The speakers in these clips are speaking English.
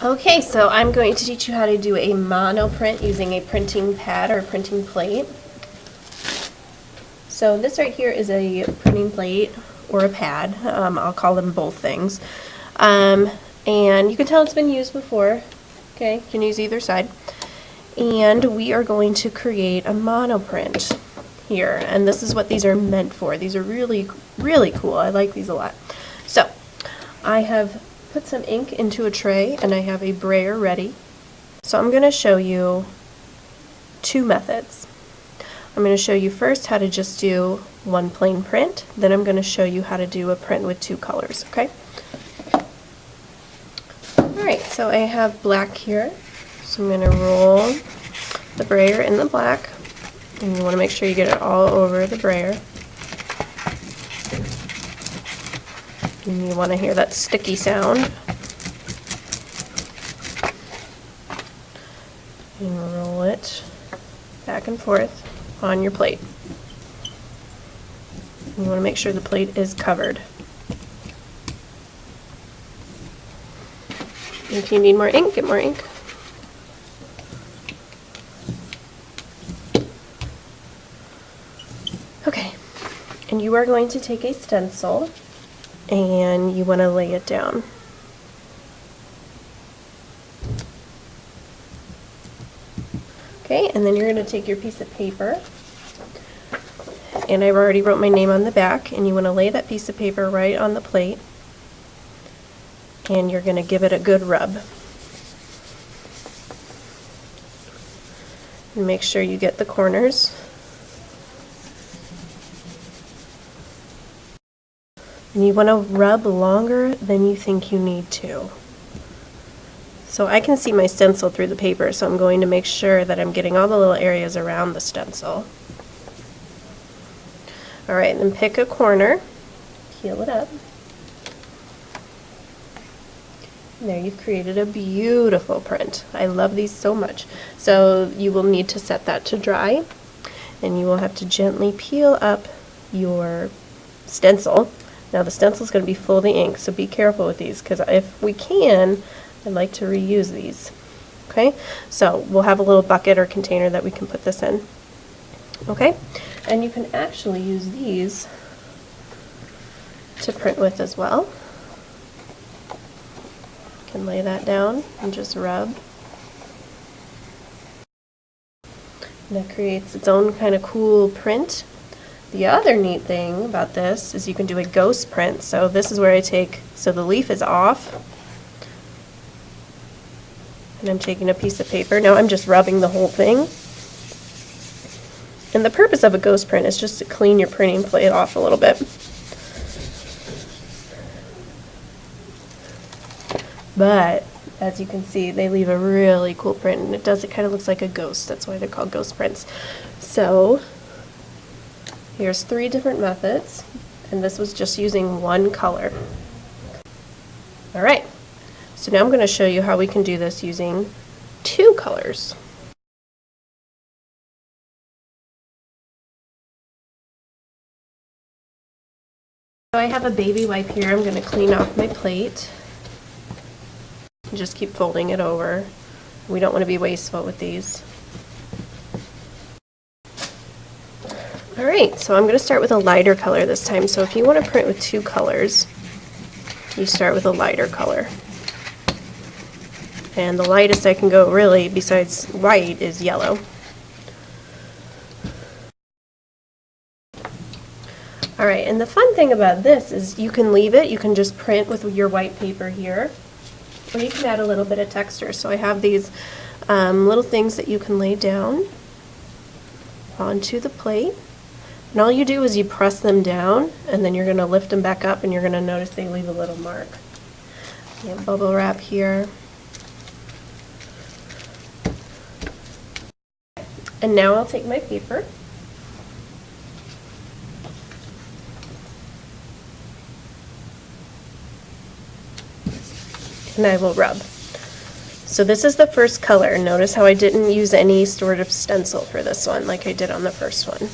Okay, so I'm going to teach you how to do a monoprint using a printing pad or printing plate. So this right here is a printing plate or a pad. I'll call them both things. And you can tell it's been used before. Okay, you can use either side. And we are going to create a monoprint here. And this is what these are meant for. These are really, really cool. I like these a lot. So I have put some ink into a tray and I have a brayer ready. So I'm going to show you two methods. I'm going to show you first how to just do one plain print, then I'm going to show you how to do a print with two colors, okay? Alright, so I have black here, so I'm going to roll the brayer in the black, and you want to make sure you get it all over the brayer. And you want to hear that sticky sound. And roll it back and forth on your plate. You want to make sure the plate is covered. If you need more ink, get more ink. Okay, and you are going to take a stencil and you want to lay it down. Okay, and then you're going to take your piece of paper, and I've already wrote my name on the back, and you want to lay that piece of paper right on the plate, and you're going to give it a good rub. And make sure you get the corners. And you want to rub longer than you think you need to. So I can see my stencil through the paper, so I'm going to make sure that I'm getting all the little areas around the stencil. Alright, then pick a corner, peel it up. And there you've created a beautiful print. I love these so much. So you will need to set that to dry, and you will have to gently peel up your stencil. Now the stencil is going to be full of the ink, so be careful with these, because if we can, I'd like to reuse these. Okay, so we'll have a little bucket or container that we can put this in. Okay, and you can actually use these to print with as well. You can lay that down and just rub. And that creates its own kind of cool print. The other neat thing about this is you can do a ghost print. So this is where I take, so the leaf is off, and I'm taking a piece of paper. Now I'm just rubbing the whole thing. And the purpose of a ghost print is just to clean your printing plate off a little bit. But as you can see, they leave a really cool print, and it kind of looks like a ghost. That's why they're called ghost prints. So here's 3 different methods, and this was just using one color. Alright, so now I'm going to show you how we can do this using 2 colors. So I have a baby wipe here. I'm going to clean off my plate. Just keep folding it over. We don't want to be wasteful with these. Alright, so I'm going to start with a lighter color this time. So if you want to print with 2 colors, you start with a lighter color. And the lightest I can go, really, besides white, is yellow. Alright, and the fun thing about this is you can leave it, you can just print with your white paper here, or you can add a little bit of texture. So I have these little things that you can lay down onto the plate. And all you do is you press them down, and then you're going to lift them back up, and you're going to notice they leave a little mark. You have bubble wrap here. And now I'll take my paper. And I will rub. So this is the first color. Notice how I didn't use any sort of stencil for this one like I did on the first one.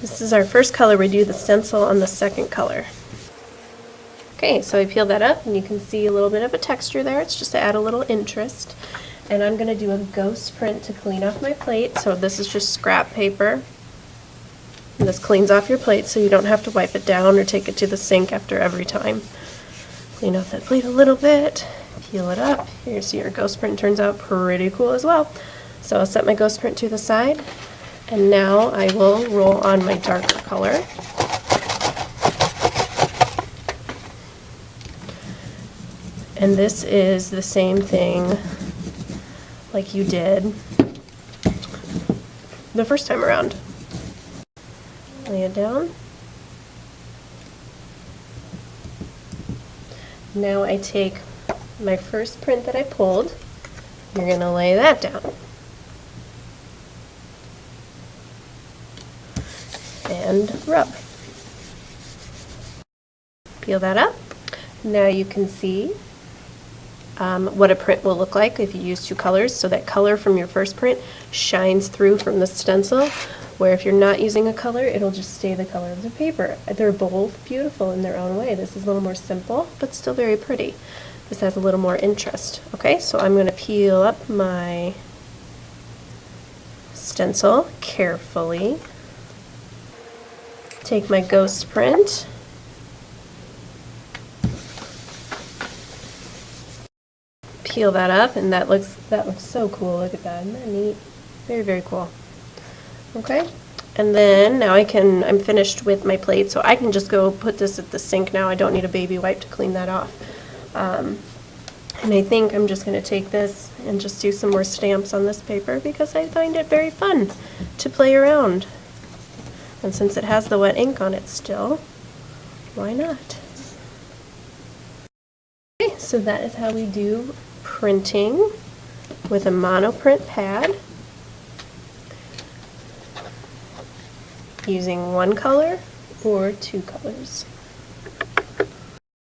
This is our first color. We do the stencil on the second color. Okay, so I peeled that up and you can see a little bit of a texture there. It's just to add a little interest. And I'm going to do a ghost print to clean off my plate. So this is just scrap paper. And this cleans off your plate so you don't have to wipe it down or take it to the sink after every time. Clean off that plate a little bit, peel it up. Here, see your ghost print turns out pretty cool as well. So I'll set my ghost print to the side. And now I will roll on my darker color. And this is the same thing like you did the first time around. Lay it down. Now I take my first print that I pulled. You're going to lay that down. And rub. Peel that up. Now you can see what a print will look like if you use two colors. So that color from your first print shines through from the stencil, where if you're not using a color, it'll just stay the color of the paper. They're both beautiful in their own way. This is a little more simple, but still very pretty. This has a little more interest. Okay, so I'm going to peel up my stencil carefully. Take my ghost print. Peel that up, and that looks so cool. Look at that. Isn't that neat? Very, very cool. Okay, and then now I'm finished with my plate, so I can just go put this at the sink now. I don't need a baby wipe to clean that off. And I think I'm just going to take this and just do some more stamps on this paper because I find it very fun to play around. And since it has the wet ink on it still, why not? Okay, so that is how we do printing with a Monoprint pad using one color or two colors.